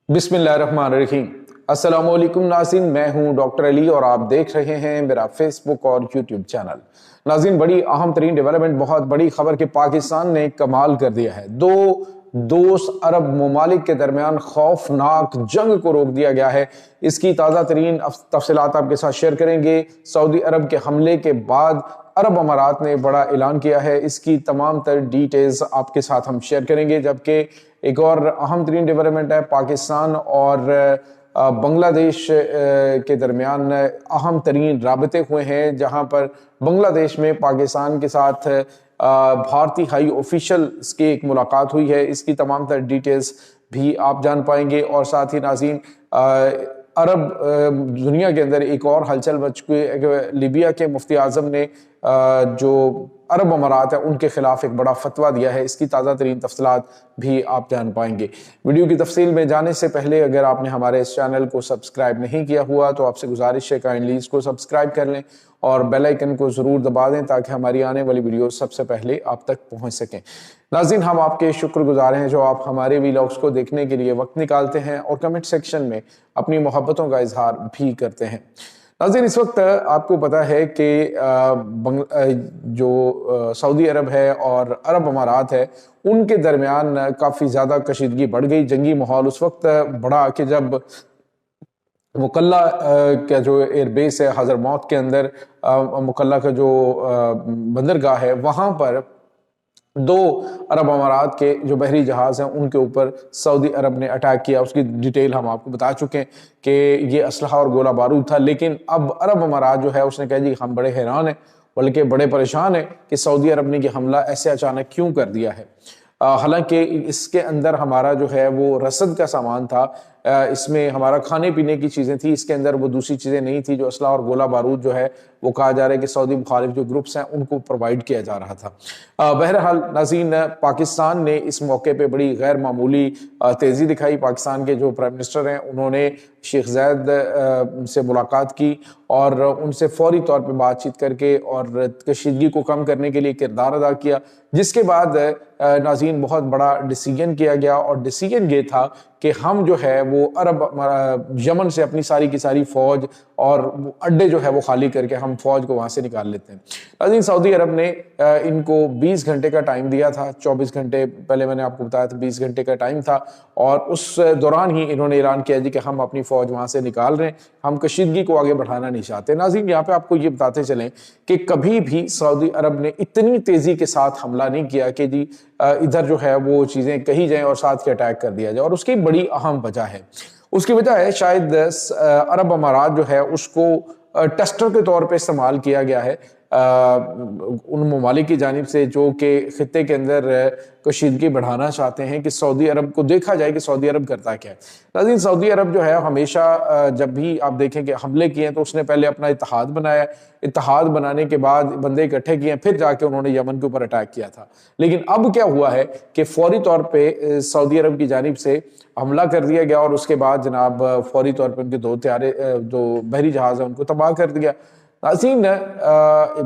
बिस्मिल्लाहिर्रहमानिर्रहीम। अस्सलाम वालेकुम नाज़रीन, मैं हूं डॉक्टर अली और आप देख रहे हैं मेरा फेसबुक और यूट्यूब चैनल। नाज़रीन, बड़ी अहम तरीन डेवलपमेंट, बहुत बड़ी खबर कि पाकिस्तान ने कमाल कर दिया है। दो दोस्त अरब ममालिक के दरमियान खौफनाक जंग को रोक दिया गया है। इसकी ताज़ा तरीन तफसीलात आपके साथ शेयर करेंगे। सऊदी अरब के हमले के बाद अरब अमारात ने बड़ा ऐलान किया है, इसकी तमाम तर डिटेल्स आपके साथ हम शेयर करेंगे। जबकि एक और अहम तरीन डेवलपमेंट है, पाकिस्तान और बांग्लादेश के दरमियान अहम तरीन राबते हुए हैं, जहां पर बांग्लादेश में पाकिस्तान के साथ भारतीय हाई ऑफिशियल्स की एक मुलाकात हुई है। इसकी तमाम तर डिटेल्स भी आप जान पाएंगे। और साथ ही नाज़रीन, अरब दुनिया के अंदर एक और हलचल मच गई। लीबिया के मुफ्ती आज़म ने जो अरब अमारात है उनके खिलाफ एक बड़ा फतवा दिया है। इसकी ताज़ा तरीन तफसीलात भी आप जान पाएंगे। वीडियो की तफसील में जाने से पहले अगर आपने हमारे इस चैनल को सब्सक्राइब नहीं किया हुआ तो आपसे गुजारिश है, काइंडली इसको सब्सक्राइब कर लें और बेल आइकन को ज़रूर दबा दें ताकि हमारी आने वाली वीडियो सबसे पहले आप तक पहुंच सकें। नाज़रीन, हम आपके शुक्रगुजार हैं जो आप हमारे वीलॉग्स को देखने के लिए वक्त निकालते हैं और कमेंट सेक्शन में अपनी मोहब्बतों का इजहार भी करते हैं। नाज़रीन, इस वक्त आपको पता है कि जो सऊदी अरब है और अरब अमारात है उनके दरमियान काफ़ी ज़्यादा कशीदगी बढ़ गई। जंगी माहौल उस वक्त बढ़ा कि जब मुकल्ला का जो एयरबेस है हज़रमौत के अंदर, मुकल्ला का जो बंदरगाह है, वहाँ पर दो अरब अमारात के जो बहरी जहाज़ हैं उनके ऊपर सऊदी अरब ने अटैक किया। उसकी डिटेल हम आपको बता चुके हैं कि ये असलहा और गोला बारूद था। लेकिन अब अरब अमारात जो है उसने कहा जी हम बड़े हैरान हैं, बल्कि बड़े परेशान हैं कि सऊदी अरब ने ये हमला ऐसे अचानक क्यों कर दिया है। हालांकि इसके अंदर हमारा जो है वो रसद का सामान था, इसमें हमारा खाने पीने की चीज़ें थी, इसके अंदर वो दूसरी चीज़ें नहीं थी। जो असला और गोला बारूद जो है वो कहा जा रहा है कि सऊदी मुखालिफ जो ग्रुप्स हैं उनको प्रोवाइड किया जा रहा था। बहरहाल नाज़रीन, पाकिस्तान ने इस मौके पे बड़ी गैर मामूली तेज़ी दिखाई। पाकिस्तान के जो प्राइम मिनिस्टर हैं उन्होंने शेख ज़ायद से मुलाकात की और उनसे फौरी तौर पर बातचीत करके और कशीदगी को कम करने के लिए किरदार अदा किया। जिसके बाद नाज़रीन बहुत बड़ा डिसीजन किया गया और डिसीजन ये था कि हम जो है वो अरब यमन से अपनी सारी की सारी फौज और अड्डे जो है वो खाली करके हम फौज को वहां से निकाल लेते हैं। नाज़रीन, सऊदी अरब ने इनको 20 घंटे का टाइम दिया था। 24 घंटे पहले मैंने आपको बताया था, 20 घंटे का टाइम था और उस दौरान ही इन्होंने ऐलान किया जी कि हम अपनी फौज वहां से निकाल रहे हैं, हम कशीदगी को आगे बढ़ाना नहीं चाहते। नाज़रीन, यहाँ पे आपको ये बताते चलें कि कभी भी सऊदी अरब ने इतनी तेजी के साथ हमला नहीं किया कि जी इधर जो है वो चीजें कही जाएं और साथ के अटैक कर दिया जाए। और उसकी बड़ी अहम वजह है, उसकी वजह है शायद अरब अमारात जो है उसको टेस्टर के तौर पे इस्तेमाल किया गया है उन ममालिक की जानिब से जो कि खित्ते के अंदर कशीदगी बढ़ाना चाहते हैं कि सऊदी अरब को देखा जाए कि सऊदी अरब करता क्या है। नाज़रीन, सऊदी अरब जो है हमेशा जब भी आप देखें कि हमले किए तो उसने पहले अपना इत्तेहाद बनाया, इत्तेहाद बनाने के बाद बंदे इकट्ठे किए, फिर जाके उन्होंने यमन के ऊपर अटैक किया था। लेकिन अब क्या हुआ है कि फौरी तौर पर सऊदी अरब की जानिब से हमला कर दिया गया और उसके बाद जनाब फौरी तौर पर उनके दो बहरी जहाज़ हैं उनको तबाह कर दिया। नाज़रीन,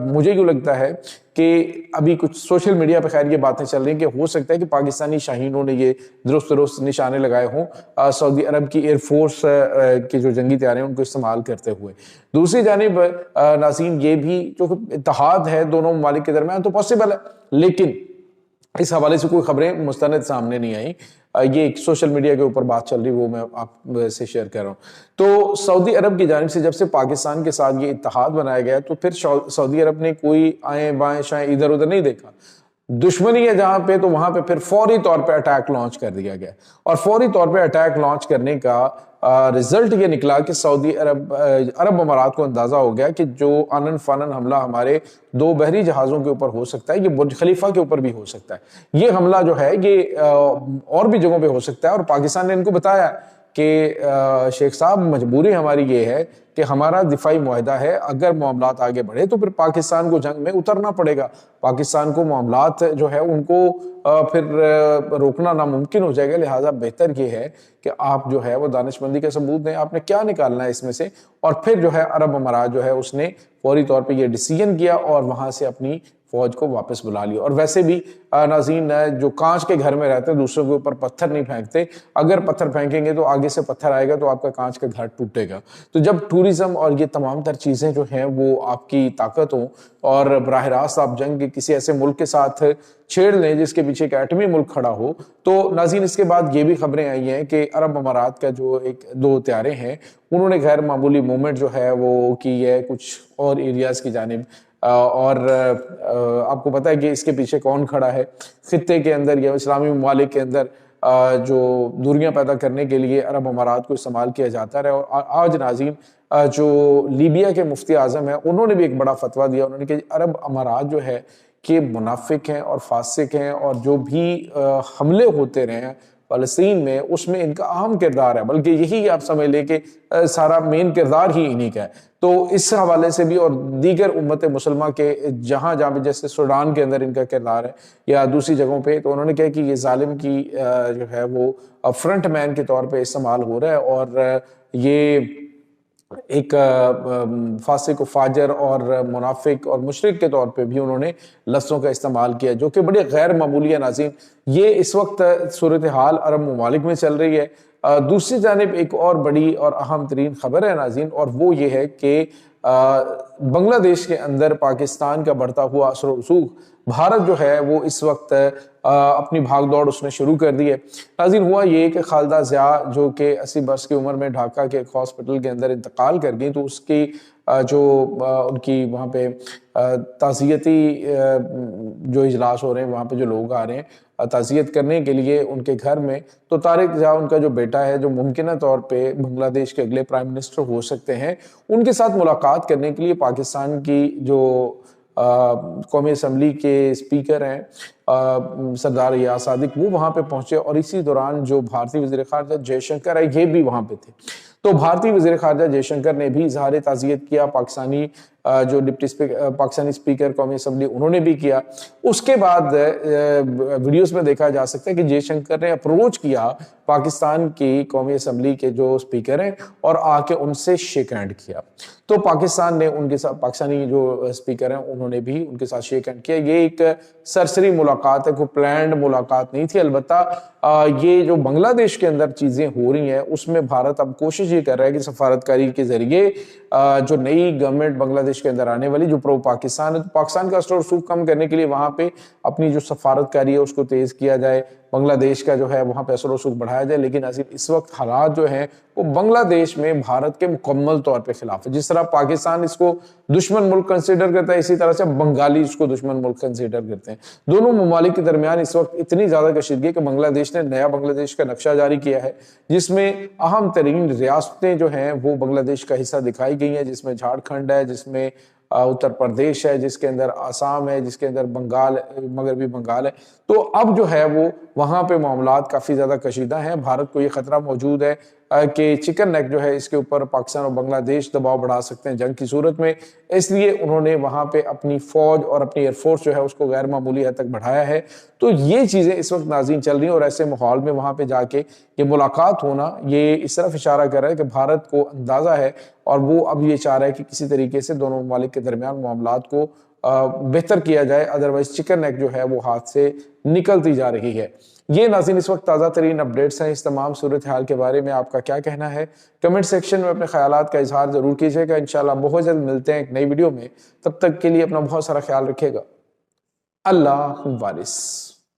मुझे यूँ लगता है कि अभी कुछ सोशल मीडिया पर खैर ये बातें चल रही हैं कि हो सकता है कि पाकिस्तानी शाहीनों ने ये दुरुस्त निशाने लगाए हों सऊदी अरब की एयरफोर्स के जो जंगी तैयारे हैं उनको इस्तेमाल करते हुए। दूसरी जानिब नाज़रीन, ये भी जो इत्तेहाद है दोनों ममालिक के दरमियान तो पॉसिबल है, लेकिन इस हवाले से कोई खबरें मुस्तनद सामने नहीं आई। ये एक सोशल मीडिया के ऊपर बात चल रही, वो मैं आप से शेयर कर रहा हूँ। तो सऊदी अरब की जानिब से जब से पाकिस्तान के साथ ये इत्तेहाद बनाया गया तो फिर सऊदी अरब ने कोई आए बाएं शाएं इधर उधर नहीं देखा। दुश्मनी है जहां पे तो वहां पे फिर फौरी तौर पे अटैक लॉन्च कर दिया गया और फौरी तौर पे अटैक लॉन्च करने का रिजल्ट ये निकला कि सऊदी अरब अमारात को अंदाजा हो गया कि जो आनन फानन हमला हमारे दो बहरी जहाज़ों के ऊपर हो सकता है, ये बुर्ज खलीफा के ऊपर भी हो सकता है। ये हमला जो है ये और भी जगहों पे हो सकता है और पाकिस्तान ने इनको बताया कि शेख साहब मजबूरी हमारी ये है कि हमारा दिफाई मुआहदा है, अगर मामलात आगे बढ़े तो फिर पाकिस्तान को जंग में उतरना पड़ेगा। पाकिस्तान को मामलात जो है उनको फिर रोकना नामुमकिन हो जाएगा। लिहाजा बेहतर ये है कि आप जो है वो दानिशमंदी का सबूत दें, आपने क्या निकालना है इसमें से। और फिर जो है अरब अमारात जो है उसने फौरी तौर पे ये डिसीजन किया और वहां से अपनी فوج کو واپس بلا لیا۔ اور ویسے بھی ناظرین جو کانچ کے گھر میں رہتے ہیں دوسروں کے اوپر پتھر نہیں پھینکتے، اگر پتھر پھینکیں گے تو آگے سے پتھر آئے گا تو آپ کا کانچ کا گھر ٹوٹے گا۔ تو جب ٹورزم اور یہ تمام تر چیزیں جو ہیں وہ آپ کی طاقت ہوں اور براہ راست آپ جنگ کے کسی ایسے ملک کے ساتھ چھیڑ لیں جس کے پیچھے ایک ایٹمی ملک کھڑا ہو، تو ناظرین اس کے بعد یہ بھی خبریں آئی ہیں کہ عرب امارات کا جو ایک دو طیارے ہیں انہوں نے غیر معمولی موومنٹ جو ہے وہ کی ہے کچھ اور ایریاز کی جانب، اور آپ کو پتہ ہے کہ اس کے پیچھے کون کھڑا ہے۔ خطے کے اندر یا اسلامی ممالک کے اندر جو دوریاں پیدا کرنے کے لیے عرب امارات کو استعمال کیا جاتا رہا۔ اور آج ناظرین جو لیبیا کے مفتی اعظم ہیں انہوں نے بھی ایک بڑا فتویٰ دیا، انہوں نے کہا عرب امارات جو ہے کہ منافق ہیں اور فاسق ہیں، اور جو بھی حملے ہوتے رہے ہیں فلسطین میں اس میں ان کا اہم کردار ہے، بلکہ یہی آپ سمجھ لیں کہ سارا مین کردار ہی انہی کا ہے۔ تو اس حوالے سے بھی اور دیگر امت مسلمہ کے جہاں جہاں جیسے سوڈان کے اندر ان کا کردار ہے یا دوسری جگہوں پہ، تو انہوں نے کہا کہ یہ ظالم کی جو ہے وہ فرنٹ مین کے طور پہ استعمال ہو رہا ہے، اور یہ ایک فاسق و فاجر اور منافق اور مشرک کے طور پہ بھی انہوں نے لفظوں کا استعمال کیا، جو کہ بڑے غیر معمولی ہے ناظرین۔ یہ اس وقت صورتحال عرب ممالک میں چل رہی ہے۔ دوسری جانب ایک اور بڑی اور اہم ترین خبر ہے ناظرین، اور وہ یہ ہے کہ بنگلہ دیش کے اندر پاکستان کا بڑھتا ہوا اثر و رسوخ، بھارت جو ہے وہ اس وقت اپنی بھاگ دوڑ اس نے شروع کر دی ہے۔ ناظرین ہوا یہ کہ خالدہ ضیاء جو کہ 80 برس کی عمر میں ڈھاکہ کے ایک ہاسپٹل کے اندر انتقال کر گئی، تو اس کی جو ان کی وہاں پہ تعزیتی جو اجلاس ہو رہے ہیں، وہاں پہ جو لوگ آ رہے ہیں تعزیت کرنے کے لیے ان کے گھر میں، تو طارق ضیاء ان کا جو بیٹا ہے جو ممکنہ طور پہ بنگلہ دیش کے اگلے پرائم منسٹر ہو سکتے ہیں، ان کے ساتھ ملاقات کرنے کے لیے پاکستان کی جو قومی اسمبلی کے اسپیکر ہیں سردار ریاض صادق، وہ وہاں پہ پہنچے، اور اسی دوران جو بھارتی وزیر خارجہ جے شنکر ہے یہ بھی وہاں پہ تھے۔ تو بھارتی وزیر خارجہ جے شنکر نے بھی اظہار تعزیت کیا، پاکستانی جو پاکستانی اسپیکر قومی اسمبلی انہوں نے بھی کیا۔ اس کے بعد ویڈیوز میں دیکھا جا سکتا ہے کہ جے شنکر نے اپروچ کیا پاکستان کی قومی اسمبلی کے جو اسپیکر ہیں اور آ کے ان سے شیک ہینڈ کیا۔ تو پاکستان نے ان کے ساتھ، پاکستانی جو اسپیکر ہیں انہوں نے بھی ان کے ساتھ شیک ہینڈ کیا۔ یہ ایک سرسری ملاقات ہے، کوئی پلانڈ ملاقات نہیں تھی۔ البتہ یہ جو بنگلہ دیش کے اندر چیزیں ہو رہی ہیں اس میں بھارت اب کوشش یہ کر رہا ہے کہ سفارتکاری کے ذریعے جو نئی گورنمنٹ بنگلہ دیش کے اندر آنے والی جو پرو پاکستان ہے، تو پاکستان کا اثر و رسوخ کم کرنے کے لیے وہاں پہ اپنی جو سفارتکاری ہے اس کو تیز کیا جائے، بنگلہ دیش کا جو ہے وہاں پہ اثر و رسوخ بڑھایا جائے۔ لیکن اس وقت حالات جو ہیں وہ بنگلہ دیش میں بھارت کے مکمل طور پہ خلاف ہے۔ جس طرح پاکستان اس کو دشمن ملک کنسیڈر کرتا ہے، اسی طرح سے بنگالی اس کو دشمن ملک کنسیڈر کرتے ہیں۔ دونوں ممالک کے درمیان اس وقت اتنی زیادہ کشیدگی ہے کہ بنگلہ دیش نے نیا بنگلہ دیش کا نقشہ جاری کیا ہے، جس میں اہم ترین ریاستیں جو ہیں وہ بنگلہ دیش کا حصہ دکھائی گئی ہیں، جس میں جھارکھنڈ ہے، جس میں اتر پردیش ہے، جس کے اندر آسام ہے، جس کے اندر بنگال، مغربی بنگال ہے۔ تو اب جو ہے وہ وہاں پہ معاملات کافی زیادہ کشیدہ ہیں۔ بھارت کو یہ خطرہ موجود ہے کہ چکن نیک جو ہے اس کے اوپر پاکستان اور بنگلہ دیش دباؤ بڑھا سکتے ہیں جنگ کی صورت میں، اس لیے انہوں نے وہاں پہ اپنی فوج اور اپنی ایئر فورس جو ہے اس کو غیر معمولی حد تک بڑھایا ہے۔ تو یہ چیزیں اس وقت ناظرین چل رہی ہیں، اور ایسے ماحول میں وہاں پہ جا کے یہ ملاقات ہونا یہ اس طرف اشارہ کر رہا ہے کہ بھارت کو اندازہ ہے اور وہ اب یہ چاہ رہا ہے کہ کسی طریقے سے دونوں ممالک کے درمیان معاملات کو بہتر کیا جائے، ادروائز چکن نیک جو ہے وہ ہاتھ سے نکلتی جا رہی ہے۔ یہ ناظرین اس وقت تازہ ترین اپڈیٹس ہیں۔ اس تمام صورتحال کے بارے میں آپ کا کیا کہنا ہے؟ کمنٹ سیکشن میں اپنے خیالات کا اظہار ضرور کیجیے گا۔ انشاءاللہ بہت جلد ملتے ہیں ایک نئی ویڈیو میں، تب تک کے لیے اپنا بہت سارا خیال رکھیے گا۔ اللہ حافظ۔